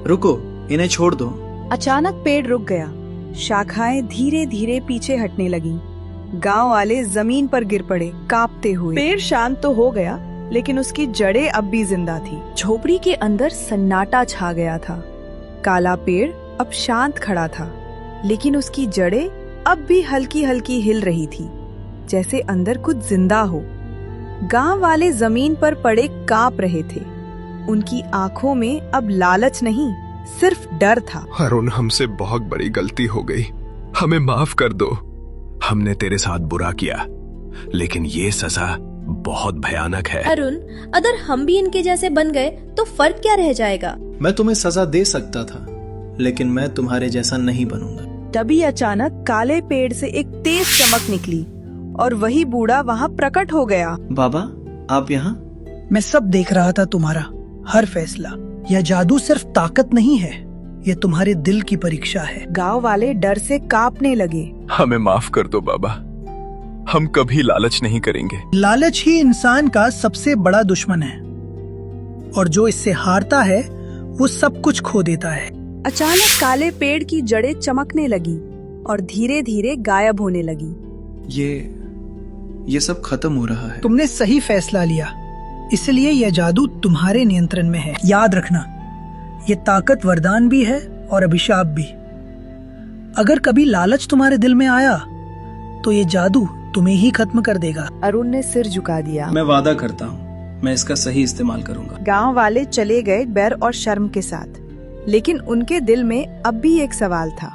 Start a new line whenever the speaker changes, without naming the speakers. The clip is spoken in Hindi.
रुको, इन्हें छोड़ दो।
अचानक पेड़ रुक गया। शाखाएं धीरे धीरे पीछे हटने लगीं। गांव वाले जमीन पर गिर पड़े, कांपते हुए। पेड़ शांत तो हो गया, लेकिन उसकी जड़ें अब भी जिंदा थी। झोपड़ी के अंदर सन्नाटा छा गया था। काला पेड़ अब शांत खड़ा था, लेकिन उसकी जड़ें अब भी हल्की हल्की हिल रही थी, जैसे अंदर कुछ जिंदा हो। गांव वाले जमीन पर पड़े कांप रहे थे। उनकी आंखों में अब लालच नहीं, सिर्फ डर था।
अरुण, हमसे बहुत बड़ी गलती हो गई, हमें माफ कर दो। हमने तेरे साथ बुरा किया, लेकिन ये सजा बहुत भयानक है।
अरुण, अगर हम भी इनके जैसे बन गए तो फर्क क्या रह जाएगा?
मैं तुम्हें सजा दे सकता था, लेकिन मैं तुम्हारे जैसा नहीं बनूंगा।
तभी अचानक काले पेड़ से एक तेज चमक निकली और वही बूढ़ा वहाँ प्रकट हो गया।
बाबा, आप यहाँ?
मैं सब देख रहा था, तुम्हारा हर फैसला। यह जादू सिर्फ ताकत नहीं है, यह तुम्हारे दिल की परीक्षा है।
गांव वाले डर से कांपने लगे।
हमें माफ कर दो बाबा, हम कभी लालच नहीं करेंगे।
लालच ही इंसान का सबसे बड़ा दुश्मन है, और जो इससे हारता है वो सब कुछ खो देता है।
अचानक काले पेड़ की जड़ें चमकने लगी और धीरे धीरे गायब होने लगी।
ये सब खत्म हो रहा है।
तुमने सही फैसला लिया, इसलिए यह जादू तुम्हारे नियंत्रण में है। याद रखना, ये ताकत वरदान भी है और अभिशाप भी। अगर कभी लालच तुम्हारे दिल में आया तो ये जादू तुम्हें ही खत्म कर देगा।
अरुण ने सिर झुका दिया।
मैं वादा करता हूँ, मैं इसका सही इस्तेमाल करूंगा।
गांव वाले चले गए डर और शर्म के साथ, लेकिन उनके दिल में अब भी एक सवाल था।